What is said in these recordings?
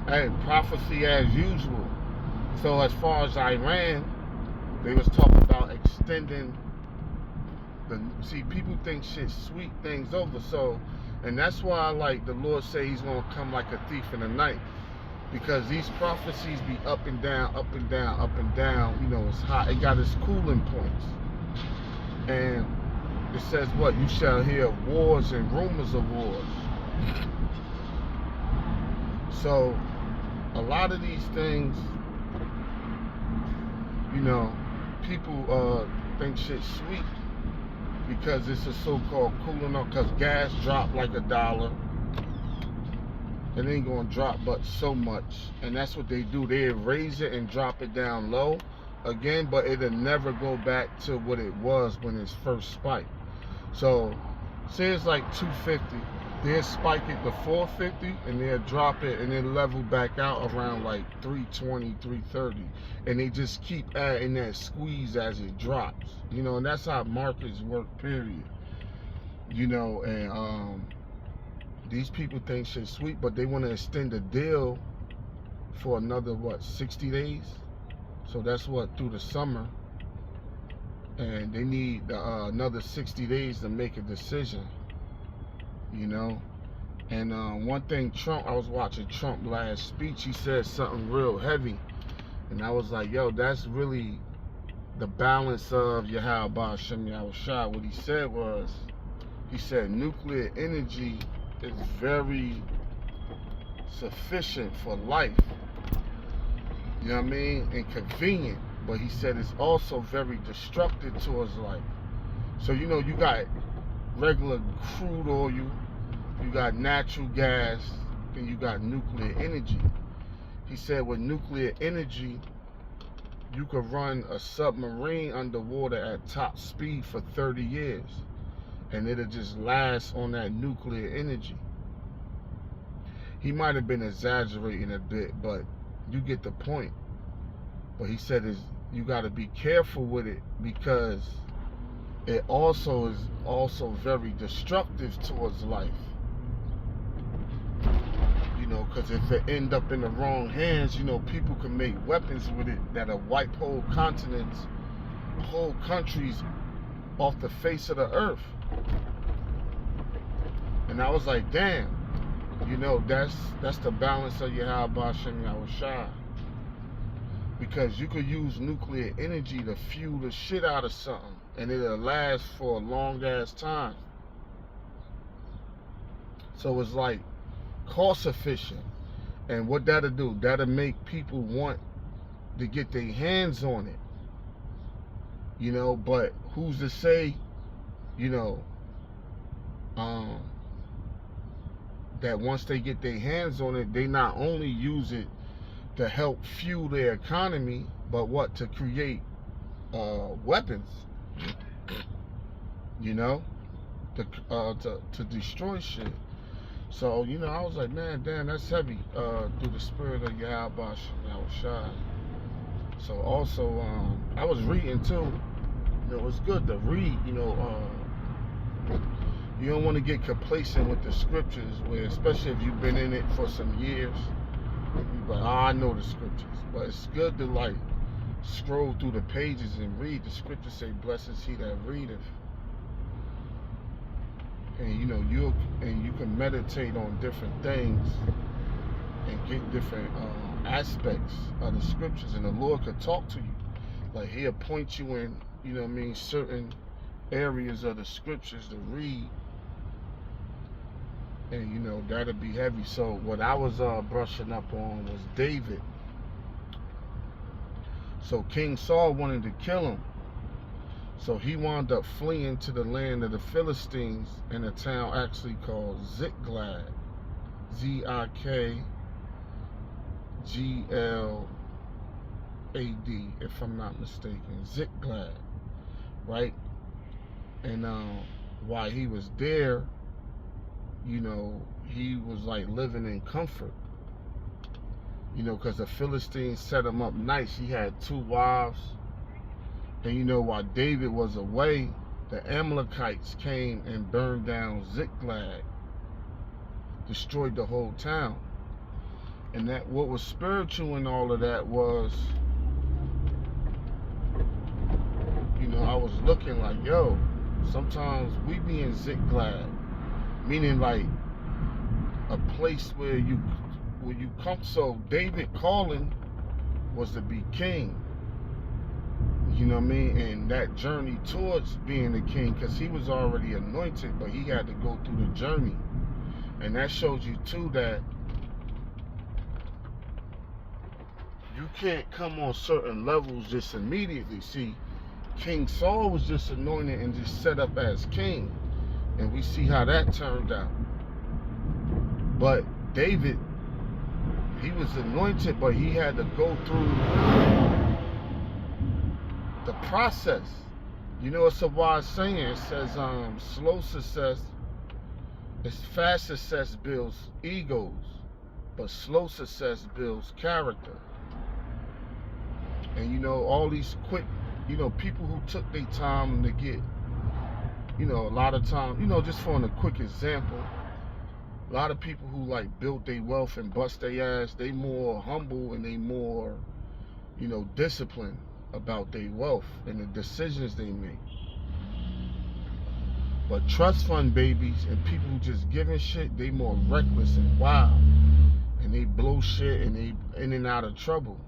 and prophecy as usual. So as far as Iran, they was talking about extending the. See, people think shit sweet things over. So, and that's why like the Lord say He's gonna come like a thief in the night, because these prophecies be up and down, up and down, up and down. You know, it's hot. It got its cooling points, and it says what you shall hear wars and rumors of wars. So a lot of these things, you know, people think shit sweet because it's a so-called cooling off. Because gas dropped like $1. It ain't gonna drop but so much, and that's what they do. They raise it and drop it down low again, but it'll never go back to what it was when it's first spiked. So say it's like 250, they'll spike it to 450 and they'll drop it and then level back out around like 320, 330, and they just keep adding that squeeze as it drops, you know. And that's how markets work, period. You know, and these people think shit's sweet, but they want to extend the deal for another what, 60 days. So that's what, through the summer, and they need another 60 days to make a decision, you know. And one thing, Trump, I was watching Trump last speech, he said something real heavy, and I was like, yo, that's really the balance of Yahweh Shem Yahushua. What he said was, he said nuclear energy is very sufficient for life, you know what I mean, and convenient, but he said it's also very destructive towards life. So, you know, you got regular crude oil, you got natural gas, and you got nuclear energy. He said with nuclear energy, you could run a submarine underwater at top speed for 30 years, and it'll just last on that nuclear energy. He might have been exaggerating a bit, but you get the point. But he said you got to be careful with it, because it also is also very destructive towards life. You know, because if it end up in the wrong hands, you know, people can make weapons with it that'll wipe whole continents, whole countries off the face of the earth. And I was like, damn, you know, that's the balance of Yahweh Shem Yahushua. Because you could use nuclear energy to fuel the shit out of something, and it'll last for a long ass time. So it's like cost efficient. And what that'll do, that'll make people want to get their hands on it. You know, but who's to say, you know, that once they get their hands on it, they not only use it to help fuel their economy, but what, to create weapons, you know, to destroy shit. So, you know, I was like, man, damn, that's heavy, through the spirit of Yahweh Yahushua. So also, I was reading too. You know, it's good to read. You know, you don't want to get complacent with the scriptures, where, especially if you've been in it for some years, you're like, oh, I know the scriptures. But it's good to like scroll through the pages and read. The scriptures say, "Blessed is he that readeth." And you know, you can meditate on different things and get different aspects of the scriptures, and the Lord could talk to you. Like He'll point you in, you know what I mean, certain areas of the scriptures to read, and you know, that'll be heavy. So what I was brushing up on was David. So King Saul wanted to kill him. So he wound up fleeing to the land of the Philistines in a town actually called Ziklag. Zikglad, if I'm not mistaken. Ziklag, right? And while he was there, you know, he was like living in comfort. You know, because the Philistines set him up nice. He had 2 wives. And you know, while David was away, the Amalekites came and burned down Ziklag, destroyed the whole town. And that what was spiritual in all of that was, I was looking like, yo, sometimes we be in Ziklag, meaning like a place where you come. So David calling was to be king. You know what I mean? And that journey towards being the king, because he was already anointed, but he had to go through the journey. And that shows you too that you can't come on certain levels just immediately. See, King Saul was just anointed and just set up as king. And we see how that turned out. But David, he was anointed, but he had to go through the process. It's a wise saying. It says, slow success, fast success builds egos, but slow success builds character. And all these quick, people who took their time to get, a lot of time, just for a quick example, a lot of people who like built their wealth and bust their ass, they more humble and they more, disciplined about their wealth and the decisions they make. But trust fund babies and people who just giving shit, they more reckless and wild, and they blow shit and they in and out of trouble.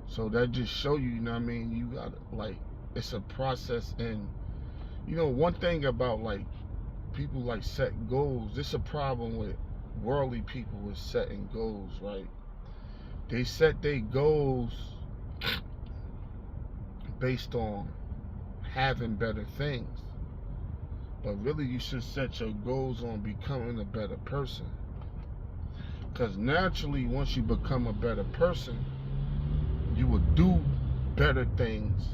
So that just show you, you got like, it's a process. And one thing about like people like set goals, this is a problem with worldly people with setting goals, right? They set their goals based on having better things, but really you should set your goals on becoming a better person, because naturally once you become a better person, you will do better things,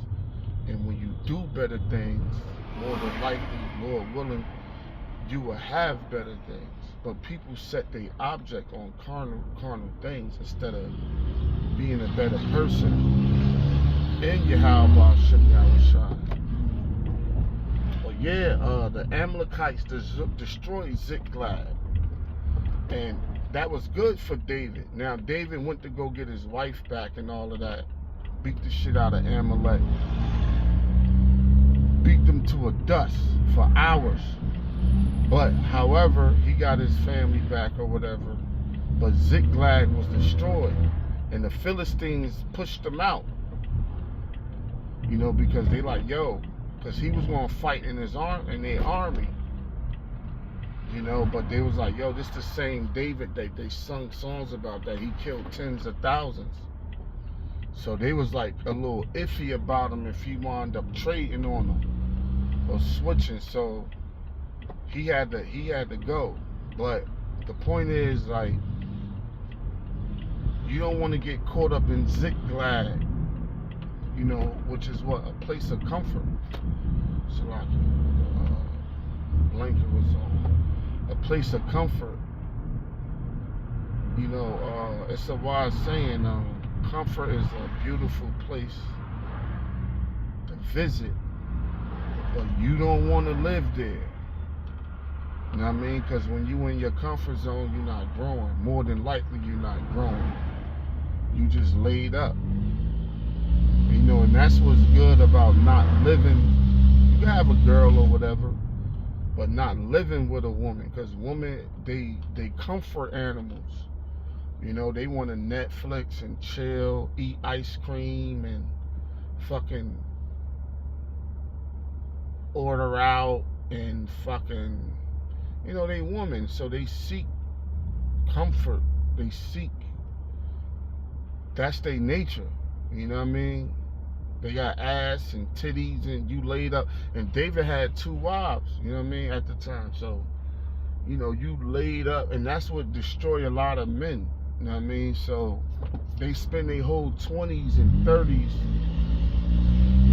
and when you do better things, more than likely, Lord willing, you will have better things. But people set their object on carnal things instead of being a better person in Yahweh Shem Yahushua. But yeah, the Amalekites destroyed Ziklag, and that was good for David. Now David went to go get his wife back and all of that, beat the shit out of Amalek, beat them to a dust for hours. But however, he got his family back or whatever. But Ziklag was destroyed, and the Philistines pushed them out. Because they like, yo, because he was going to fight in their army. But they was like, yo, this the same David that they sung songs about, that he killed tens of thousands. So they was like a little iffy about him if he wound up trading on them or switching. So he had to go. But the point is, like, you don't want to get caught up in Ziklag, which is what? A place of comfort. So like, blanket was on. A place of comfort. It's a wise saying, comfort is a beautiful place to visit, but you don't want to live there. You know what I mean? Because when you in your comfort zone, you're not growing. More than likely, you're not growing. You just laid up. And that's what's good about not living. You can have a girl or whatever, but not living with a woman. Because women, they comfort animals. They want to Netflix and chill, eat ice cream, and fucking order out and fucking, they women, so they seek comfort. They seek, that's their nature. You know what I mean? They got ass and titties, and you laid up. And David had 2 wives, you know what I mean, at the time. So, you laid up, and that's what destroy a lot of men. You know what I mean? So they spend their whole 20s and 30s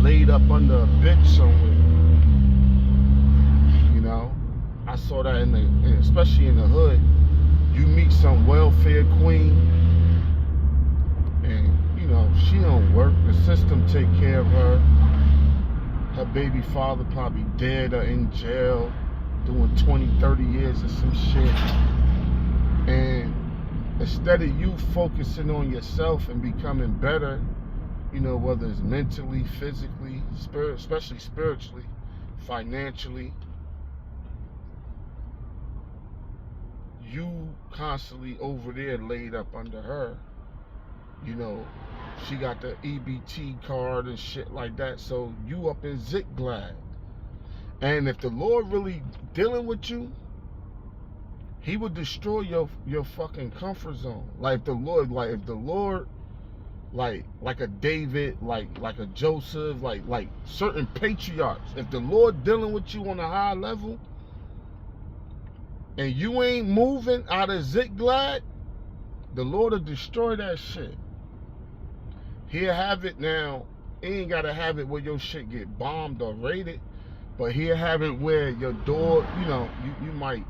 laid up under a bitch somewhere. I saw that especially in the hood. You meet some welfare queen, and she don't work. The system take care of her. Her baby father probably dead or in jail, doing 20, 30 years or some shit. And instead of you focusing on yourself and becoming better, you know, whether it's mentally, physically, especially spiritually, financially, you constantly over there laid up under her. You know, she got the EBT card and shit like that, so you up in Ziklag. And if the Lord really dealing with you, he would destroy your fucking comfort zone. Like if the Lord, like a David, like a Joseph, like certain patriarchs. If the Lord dealing with you on a high level, and you ain't moving out of Ziklag, the Lord will destroy that shit. He'll have it now. He ain't gotta have it where your shit get bombed or raided, but he'll have it where your door, you know, you might,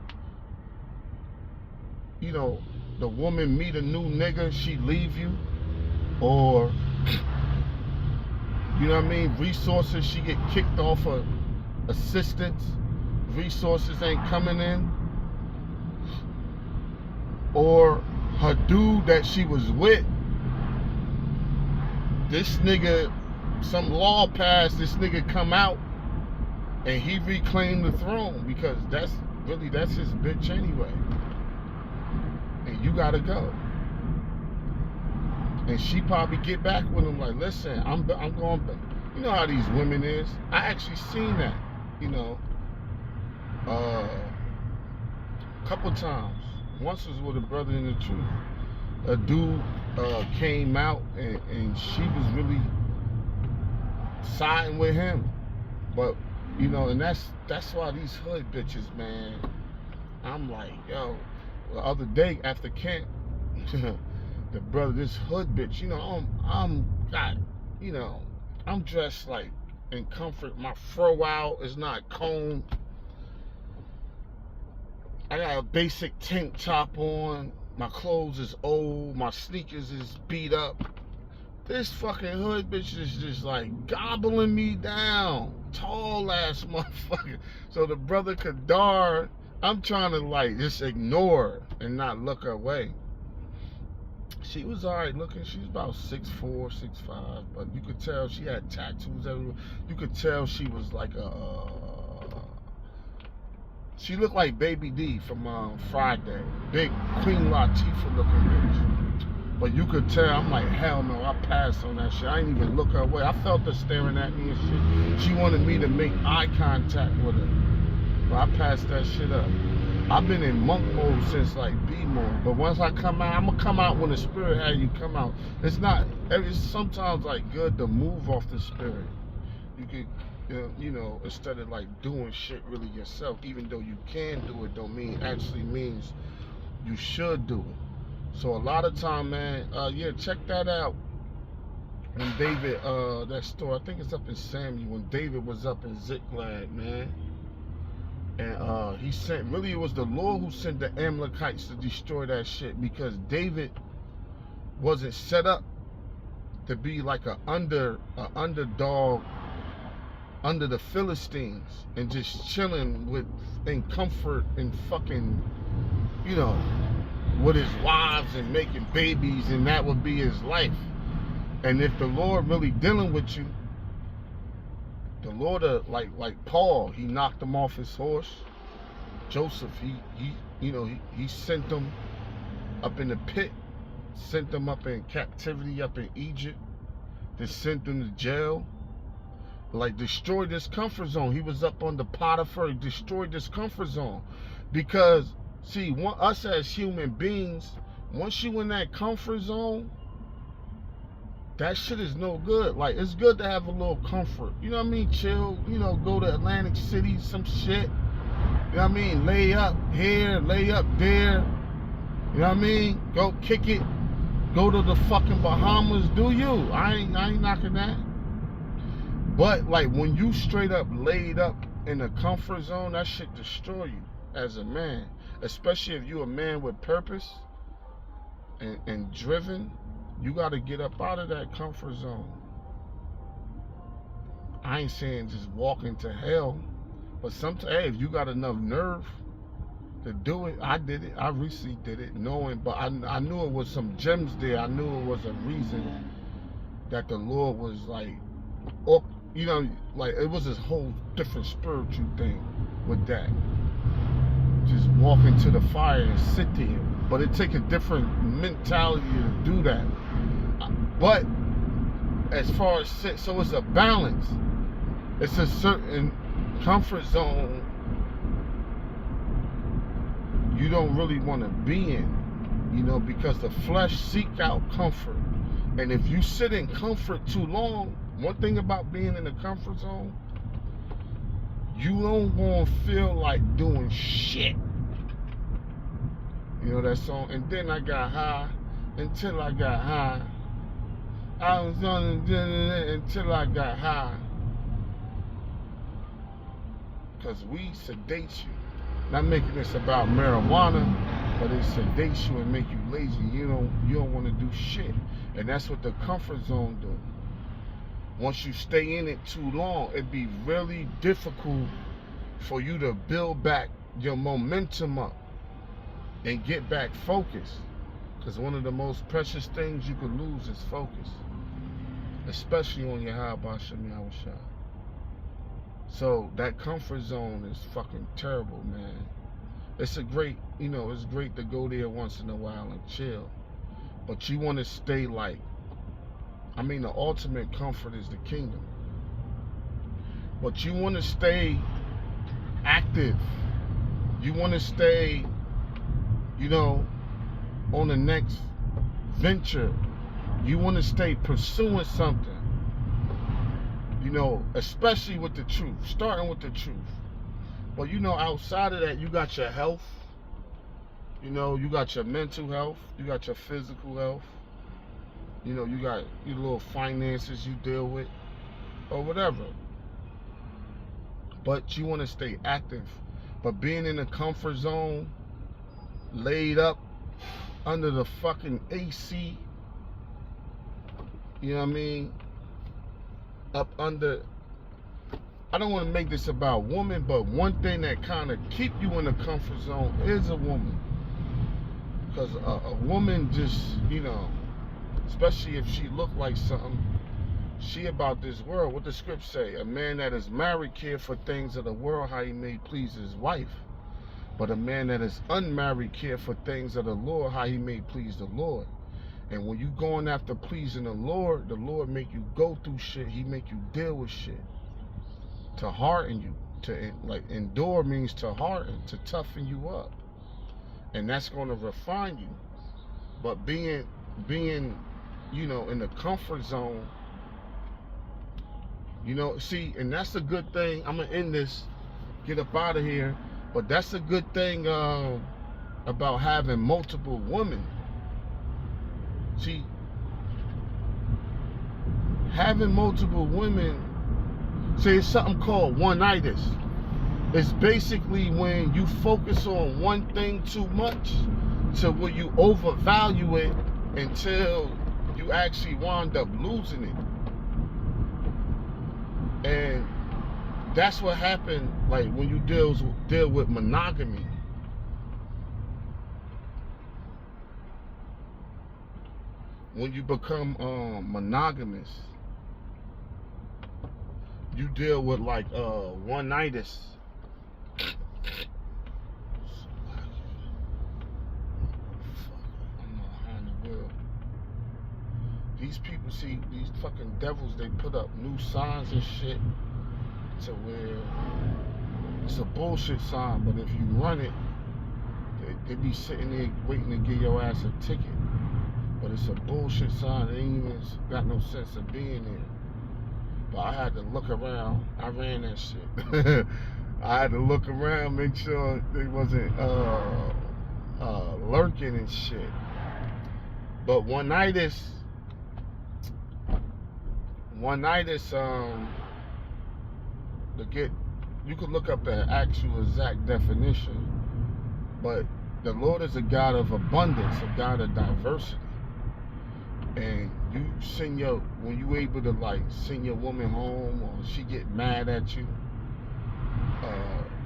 you know, the woman meet a new nigga, she leave you, or you know what I mean, resources, she get kicked off of assistance, resources ain't coming in, or her dude that she was with, this nigga, some law passed, this nigga come out and he reclaimed the throne, because that's his bitch anyway, and you gotta go. And she probably get back with him like, listen, I'm going back. You know how these women is. I actually seen that, you know, a couple times. Once was with a brother in the truth. A dude came out and she was really siding with him. But, you know, and that's why these hood bitches, man, I'm like, yo, the other day after camp, the brother, this hood bitch, you know, I'm dressed like in comfort. My fro out is not combed. I got a basic tank top on. My clothes is old. My sneakers is beat up. This fucking hood bitch is just like gobbling me down. Tall ass motherfucker. So the brother Kadar, I'm trying to like just ignore and not look her way. She was alright looking. She was about 6'4", 6'5", but you could tell she had tattoos everywhere. You could tell she was like she looked like Baby D from Friday. Big Queen Latifah looking bitch. But you could tell, I'm like, hell no, I passed on that shit. I didn't even look her way. I felt her staring at me and shit. She wanted me to make eye contact with her. But I passed that shit up. I've been in monk mode since like B mode, but once I come out, I'm gonna come out when the spirit had you come out. It's sometimes like good to move off the spirit. You could, you know, instead of like doing shit really yourself, even though you can do it, don't mean actually means you should do it. So a lot of time, man, yeah, check that out. When David, that store, I think it's up in Samuel, when David was up in Ziklag, man. And he sent, really it was the Lord who sent the Amalekites to destroy that shit, because David wasn't set up to be like an underdog under the Philistines and just chilling in comfort and fucking, you know, with his wives and making babies, and that would be his life. And if the Lord really dealing with you, the Lord, like Paul, he knocked him off his horse. Joseph, he sent them up in the pit, sent them up in captivity up in Egypt, then sent them to jail. Like, destroyed this comfort zone. He was up on the Potiphar, he destroyed this comfort zone. Because, see, us as human beings, once you in that comfort zone, that shit is no good. Like, it's good to have a little comfort. You know what I mean? Chill, you know, go to Atlantic City, some shit. You know what I mean? Lay up here, lay up there. You know what I mean? Go kick it. Go to the fucking Bahamas. Do you? I ain't knocking that. But, like, when you straight up laid up in a comfort zone, that shit destroy you as a man. Especially if you a man with purpose and driven. You got to get up out of that comfort zone. I ain't saying just walk into hell, but sometimes, hey, if you got enough nerve to do it. I did it. I recently did it, knowing, but I knew it was some gems there. I knew it was a reason that the Lord was like, or, you know, like it was this whole different spiritual thing with that. Just walk into the fire and sit there. But it takes a different mentality to do that. But as far as sit, so it's a balance. It's a certain comfort zone you don't really want to be in, you know, because the flesh seek out comfort. And if you sit in comfort too long, one thing about being in the comfort zone, you don't want to feel like doing shit. You know that song? And then I got high until I got high. I was on it until I got high. Because weed sedates you. Not making this about marijuana, but it sedates you and make you lazy. You don't want to do shit. And that's what the comfort zone do. Once you stay in it too long, it'd be really difficult for you to build back your momentum up and get back focused. Because one of the most precious things you could lose is focus. Especially on your high by Shemi Awashai. So that comfort zone is fucking terrible, man. It's a great, you know, it's great to go there once in a while and chill. But you want to stay like, I mean, the ultimate comfort is the kingdom. But you want to stay active. You want to stay, you know, on the next venture. You want to stay pursuing something. You know, especially with the truth, starting with the truth. But you know, outside of that, you got your health. You know, you got your mental health. You got your physical health. You know, you got your little finances you deal with, or whatever. But you want to stay active. But being in a comfort zone, laid up under the fucking AC, you know what I mean? Up under, I don't want to make this about women, but one thing that kind of keep you in a comfort zone is a woman. Because a woman just, you know, especially if she look like something, she about this world. What the script say? A man that is married care for things of the world, how he may please his wife. But a man that is unmarried care for things of the Lord, how he may please the Lord. And when you going after pleasing the Lord make you go through shit. He make you deal with shit. To harden you. To, like, endure means to harden, to toughen you up. And that's going to refine you. But being, you know, in the comfort zone, you know, see, and that's a good thing. I'm going to end this, get up out of here. But that's a good thing about having multiple women. See, having multiple women, say it's something called one-itis. It's basically when you focus on one thing too much to where you overvalue it until you actually wind up losing it. And that's what happened, like, when you deal with monogamy. When you become monogamous, you deal with like one-itis. These people, see, these fucking devils, they put up new signs and shit to where it's a bullshit sign, but if you run it, they be sitting there waiting to give your ass a ticket. But it's a bullshit sign. It ain't even got no sense of being there. But I had to look around. I ran that shit. I had to look around, make sure they wasn't lurking and shit. But one-itis, you could look up the actual exact definition, but the Lord is a God of abundance, a God of diversity. And you send when you able to like send your woman home, or she get mad at you,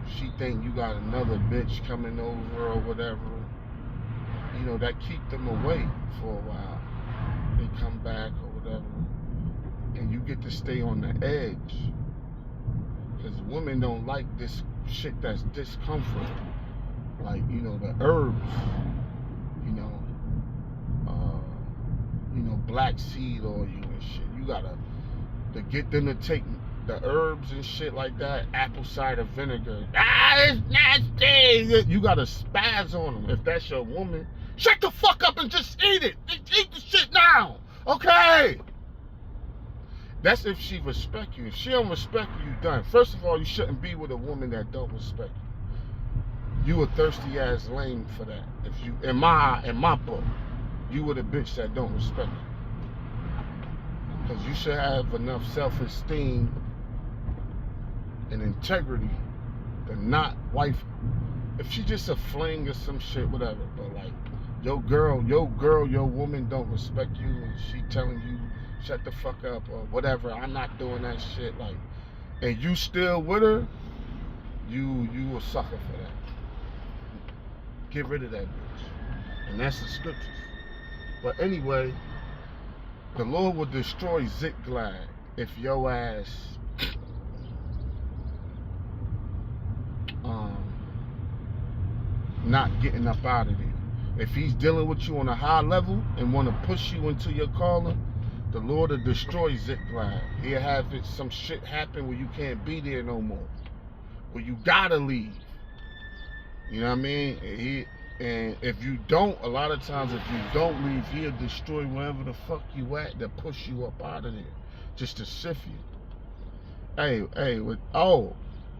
she think you got another bitch coming over or whatever, you know, that keep them away for a while. They come back or whatever, and you get to stay on the edge, because women don't like this shit that's discomfort, like, you know, the herbs, you know, black seed oil and shit. You gotta, to get them to take the herbs and shit like that, apple cider vinegar, it's nasty. You gotta spaz on them. If that's your woman, shut the fuck up and just eat it. Eat the shit now, okay? That's if she respect you. If she don't respect you, you done. First of all, you shouldn't be with a woman that don't respect you. You a thirsty ass lame for that. If you, in my book, you with a bitch that don't respect you. Because you should have enough self-esteem and integrity to not wife. If she just a fling or some shit, whatever. But like, your woman don't respect you, and she telling you shut the fuck up or whatever. I'm not doing that shit. Like, and you still with her, you a sucker for that. Get rid of that bitch. And that's the scriptures. But anyway, the Lord will destroy Ziklag if your ass not getting up out of there. If he's dealing with you on a high level and want to push you into your calling, the Lord will destroy Ziklag. He'll have some shit happen where you can't be there no more, where you gotta leave. You know what I mean? And if you don't, a lot of times if you don't leave, he'll destroy wherever the fuck you at to push you up out of there, just to sift you. And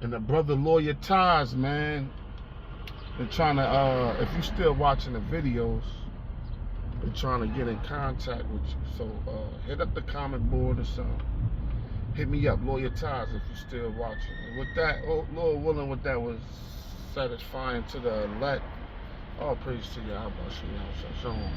the brother Lawyer Taz, man, they're trying to, if you still watching the videos, they're trying to get in contact with you. So hit up the comment board or something. Hit me up, Lawyer Taz, if you're still watching. And with that, Lord willing, with that was satisfying to the elect. All praise to Yahweh. Shalom.